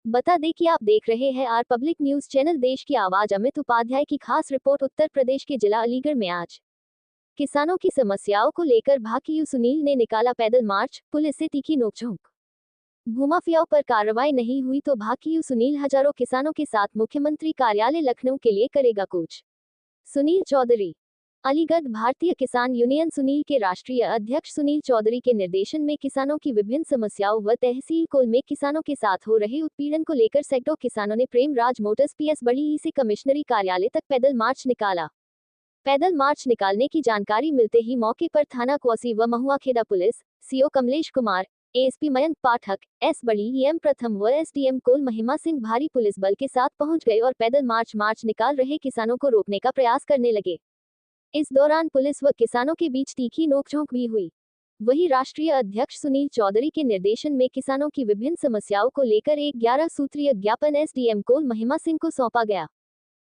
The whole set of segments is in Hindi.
बता दें कि आप देख रहे हैं आर पब्लिक न्यूज चैनल। देश की आवाज अमित उपाध्याय की खास रिपोर्ट। उत्तर प्रदेश के जिला अलीगढ़ में आज किसानों की समस्याओं को लेकर भाकियू सुनील ने निकाला पैदल मार्च, पुलिस से तीखी नोकझोंक। भूमाफियाओं पर कार्रवाई नहीं हुई तो भाकियू सुनील हजारों किसानों के साथ मुख्यमंत्री कार्यालय लखनऊ के लिए करेगा कूच। सुनील चौधरी अलीगढ़ भारतीय किसान यूनियन सुनील के राष्ट्रीय अध्यक्ष सुनील चौधरी के निर्देशन में किसानों की विभिन्न समस्याओं व तहसील कोल में किसानों के साथ हो रहे उत्पीड़न को लेकर सैकड़ों किसानों ने प्रेमराज मोटर्स पीएस बड़ी से कमिश्नरी कार्यालय तक पैदल मार्च निकाला। पैदल मार्च निकालने की जानकारी मिलते ही मौके पर थाना कोसी व Mahuakheda police, CO Kamlesh Kumar, ASP Mayank Pathak, एस बड़ी एम प्रथम व एसडीएम कोल महिमा सिंह भारी पुलिस बल के साथ पहुंच गए और पैदल मार्च निकाल रहे किसानों को रोकने का प्रयास करने लगे। इस दौरान पुलिस व किसानों के बीच तीखी नोकझोंक भी हुई। वहीं राष्ट्रीय अध्यक्ष सुनील चौधरी के निर्देशन में किसानों की विभिन्न समस्याओं को लेकर एक 11 सूत्रीय ज्ञापन एसडीएम कोल महिमा सिंह को सौंपा गया।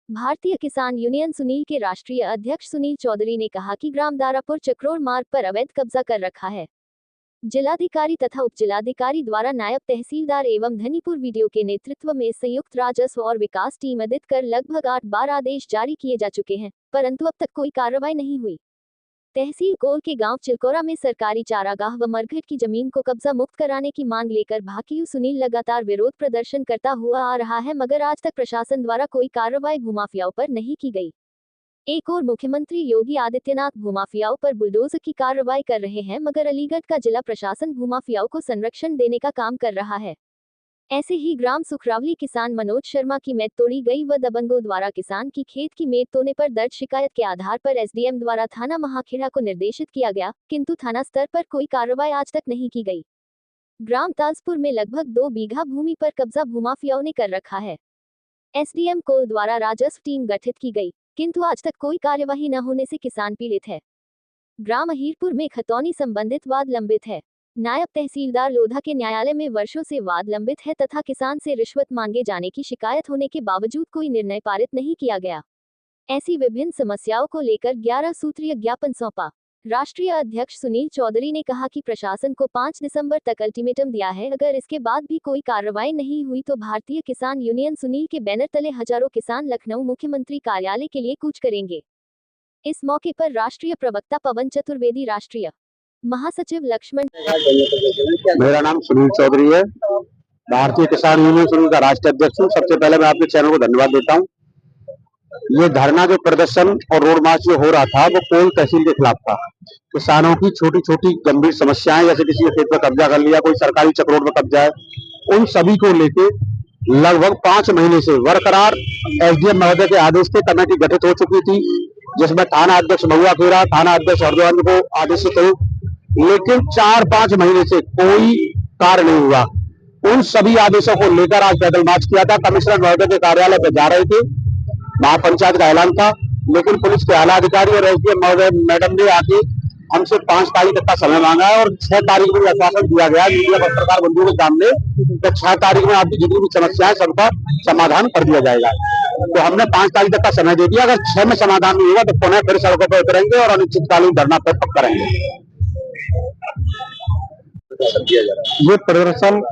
भारतीय किसान यूनियन सुनील के राष्ट्रीय अध्यक्ष सुनील चौधरी ने कहा कि ग्राम दारापुर चक्रोड़ मार्ग पर अवैध कब्जा कर रखा है। जिलाधिकारी तथा उपजिलाधिकारी द्वारा नायब तहसीलदार एवं धनीपुर वीडियो के नेतृत्व में संयुक्त राजस्व और विकास टीम अधित कर लगभग 8 बार आदेश जारी किए जा चुके हैं, परंतु अब तक कोई कार्रवाई नहीं हुई। तहसील कोल के गांव चिलकोरा में सरकारी चारागाह व मरघट की जमीन को कब्जा मुक्त कराने की मांग लेकर भाकियू सुनील लगातार विरोध प्रदर्शन करता हुआ आ रहा है, मगर आज तक प्रशासन द्वारा कोई कार्रवाई भूमाफियाओं पर नहीं की गई। एक और मुख्यमंत्री योगी आदित्यनाथ भूमाफियाओं पर बुलडोजर की कार्रवाई कर रहे हैं, मगर अलीगढ़ का जिला प्रशासन भूमाफियाओं को संरक्षण देने का काम कर रहा है। ऐसे ही ग्राम सुखरावली किसान मनोज शर्मा की मेद तोड़ी गई व दबंगों द्वारा किसान की खेत की मेद तोड़ने पर दर्ज शिकायत के आधार पर एसडीएम द्वारा थाना महाखेड़ा को निर्देशित किया गया, किंतु थाना स्तर पर कोई कार्रवाई आज तक नहीं की गई। ग्राम ताजपुर में लगभग 2 बीघा भूमि पर कब्जा भूमाफियाओं ने कर रखा है। एसडीएम कोल द्वारा राजस्व टीम गठित की गई, किंतु आज तक कोई कार्यवाही न होने से किसान पीड़ित है। ग्राम अहीरपुर में खतौनी संबंधित वाद लंबित है। नायब तहसीलदार लोधा के न्यायालय में वर्षों से वाद लंबित है तथा किसान से रिश्वत मांगे जाने की शिकायत होने के बावजूद कोई निर्णय पारित नहीं किया गया। ऐसी विभिन्न समस्याओं को लेकर 11 सूत्रीय ज्ञापन सौंपा। राष्ट्रीय अध्यक्ष सुनील चौधरी ने कहा कि प्रशासन को 5 दिसंबर तक अल्टीमेटम दिया है, अगर इसके बाद भी कोई कार्रवाई नहीं हुई तो भारतीय किसान यूनियन सुनील के बैनर तले हजारों किसान लखनऊ मुख्यमंत्री कार्यालय के लिए कूच करेंगे। इस मौके पर राष्ट्रीय प्रवक्ता पवन चतुर्वेदी, राष्ट्रीय महासचिव लक्ष्मण। मेरा नाम सुनील चौधरी है, भारतीय किसान यूनियन सुनील का राष्ट्रीय अध्यक्ष हूँ। सबसे पहले मैं आपके चैनल को धन्यवाद देता हूँ। ये धरना जो प्रदर्शन और रोड मार्च जो हो रहा था वो कोल तहसील के खिलाफ था। किसानों की छोटी छोटी गंभीर समस्याएं, जैसे किसी के खेत पर कब्जा कर लिया, कोई सरकारी चक्रोड़ में कब्जा है, उन सभी को लेके लगभग 5 महीने से बरकरार एसडीएम महोदय के आदेश से कमेटी गठित हो चुकी थी, जिसमें थाना अध्यक्ष महुआखेड़ा, थाना अध्यक्ष हरद्वार को आदेशित थे, लेकिन 4-5 महीने से कोई कार्य नहीं हुआ। उन सभी आदेशों को लेकर आज पैदल मार्च किया था। कमिश्नर महोदय के कार्यालय पर जा रहे थे, महापंचायत का ऐलान था, लेकिन पुलिस के आला अधिकारी और एसडीएम महोदय मैडम ने आके हमसे 5 तारीख तक का समय मांगा है और 6 तारीख में आश्वासन दिया गया मीडिया पत्रकार बंधुओं के सामने कि 6 तारीख में आपकी जितनी भी समस्याएं सबका समाधान कर दिया जाएगा। तो हमने 5 तारीख तक का समय दे दिया। अगर 6 में समाधान नहीं होगा तो पुनः फिर सड़कों पर उतरेंगे और अनिश्चितकालीन धरना पर करेंगे। ये प्रदर्शन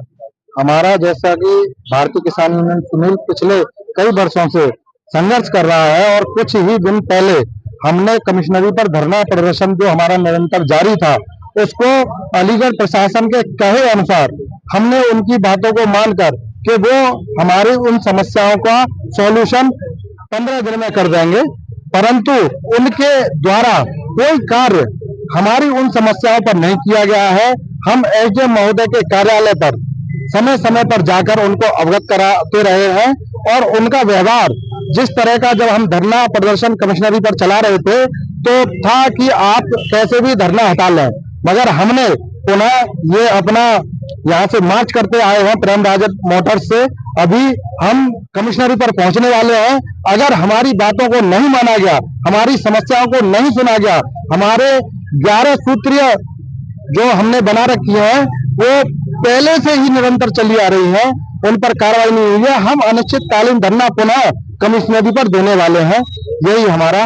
हमारा, जैसा कि भारतीय किसान यूनियन सुनील पिछले कई वर्षों से संघर्ष कर रहा है और कुछ ही दिन पहले हमने कमिश्नरी पर धरना प्रदर्शन जो हमारा निरंतर जारी था, उसको अलीगढ़ प्रशासन के कहे अनुसार हमने उनकी बातों को मानकर कि वो हमारी उन समस्याओं का सॉल्यूशन 15 दिन में कर देंगे, परंतु उनके द्वारा कोई कार्य हमारी उन समस्याओं पर नहीं किया गया है। हम एसडीएम महोदय के कार्यालय पर समय समय पर जाकर उनको अवगत कराते रहे हैं और उनका व्यवहार जिस तरह का, जब हम धरना प्रदर्शन कमिश्नरी पर चला रहे थे तो था कि आप कैसे भी धरना हटा लें, मगर हमने पुनः ये अपना यहाँ से मार्च करते आए हैं प्रेमराज मोटर्स से। अभी हम कमिश्नरी पर पहुंचने वाले हैं। अगर हमारी बातों को नहीं माना गया, हमारी समस्याओं को नहीं सुना गया, हमारे 11 सूत्रीय जो हमने बना रखी है वो पहले से ही निरंतर चली आ रही है, उन पर कार्रवाई नहीं हुई है, हम अनिश्चितकालीन धरना पुनः कमिश्नरी पर देने वाले हैं। यही हमारा।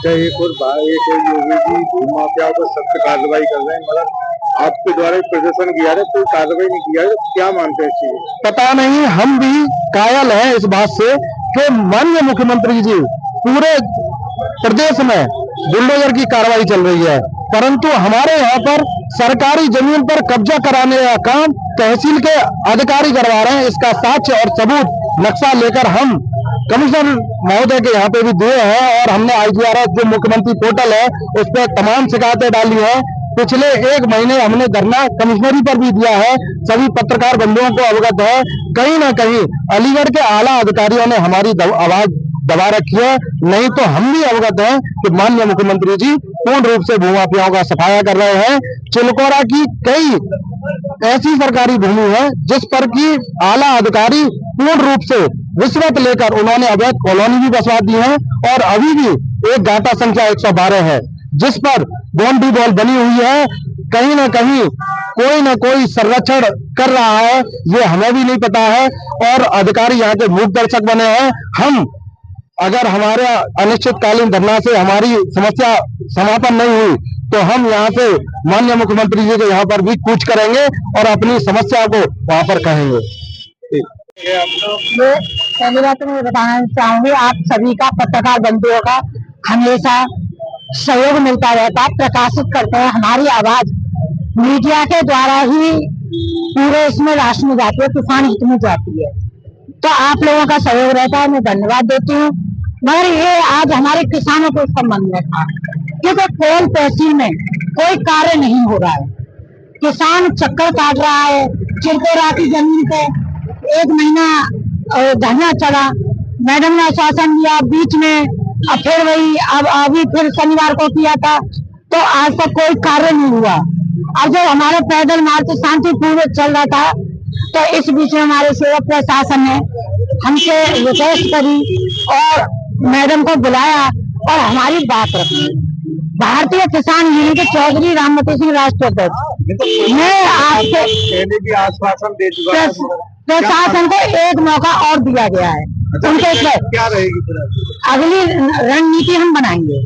एक और योगी जी भूमाफियाओं पर सख्त कार्रवाई कर रहे हैं, मगर आपके द्वारा प्रदर्शन किया है, कोई कार्रवाई नहीं किया है, क्या मानते हैं इस चीज? पता नहीं, हम भी कायल हैं इस बात से कि माननीय मुख्यमंत्री जी पूरे प्रदेश में बुलडोजर की कार्रवाई चल रही है, परंतु हमारे यहाँ पर सरकारी जमीन पर कब्जा कराने का काम तहसील के अधिकारी करवा रहे हैं। इसका साक्ष्य और सबूत नक्शा लेकर हम कमिश्नर महोदय के यहाँ पे भी दिए हैं और हमने IGRS जो मुख्यमंत्री पोर्टल है उस पर तमाम शिकायतें डाली है। पिछले 1 महीने हमने धरना कमिश्नरी पर भी दिया है, सभी पत्रकार बंधुओं को अवगत है। कहीं ना कहीं अलीगढ़ के आला अधिकारियों ने हमारी आवाज दबा रखी है, नहीं तो हम भी अवगत हैं कि माननीय मुख्यमंत्री जी पूर्ण रूप से भूमाफियाओं का सफाया कर रहे हैं। चिलकोरा की कई ऐसी सरकारी भूमि है जिस पर की आला अधिकारी पूर्ण रूप से रिश्वत लेकर उन्होंने अवैध कॉलोनी भी बसवा दी है और अभी भी एक गाटा संख्या 112 है जिस पर बाउंड्री वॉल बनी हुई है। कहीं ना कोई संरक्षण कर रहा है, ये हमें भी नहीं पता है और अधिकारी यहाँ के मूक दर्शक बने हैं। हम अगर हमारे अनिश्चितकालीन धरना से हमारी समस्या समापन नहीं हुई तो हम यहाँ से माननीय मुख्यमंत्री जी के यहाँ पर भी कूच करेंगे और अपनी समस्या को वहाँ पर कहेंगे। पहली बात तो मैं बताना चाहूंगी, आप सभी का पत्रकार बंधुओं का हमेशा सहयोग मिलता रहता है, प्रकाशित करते हैं हमारी आवाज मीडिया के द्वारा ही पूरे इसमें राष्ट्र में जाती है, किसान हित में जाती है, तो आप लोगों का सहयोग रहता है, मैं धन्यवाद देती हूँ। मगर ये आज हमारे किसानों के संबंध में था क्योंकि कोल तहसील में कोई कार्य नहीं हो रहा है, किसान चक्कर काट रहा है। चिलकोरा की जमीन पे 1 महीना धरना चला, मैडम ने आश्वासन दिया, बीच में अब फिर वही अब अभी फिर शनिवार को किया था, तो आज तक कोई कार्य नहीं हुआ। अब जब हमारा पैदल मार्च शांतिपूर्वक चल रहा था तो इस बीच में हमारे सेवा प्रशासन ने हमसे रिक्वेस्ट करी और मैडम को बुलाया और हमारी बात रखी। भारतीय किसान यूनियन के चौधरी राममती सिंह राष्ट्रीय अध्यक्ष, मैं आपसे पहले भी आश्वासन दे चुका है, प्रशासन को एक मौका और दिया गया है। उनके क्या रहेगी अगली रणनीति हम बनाएंगे,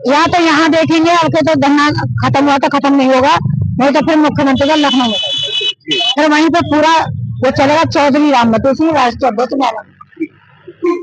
या तो यहाँ देखेंगे अब के तो धरना खत्म हुआ तो खत्म नहीं होगा, नहीं तो फिर मुख्यमंत्री का लखनऊ में फिर वहीं पे पूरा वो चलेगा। चौधरी राममती सिंह राष्ट्रीय अध्यक्ष।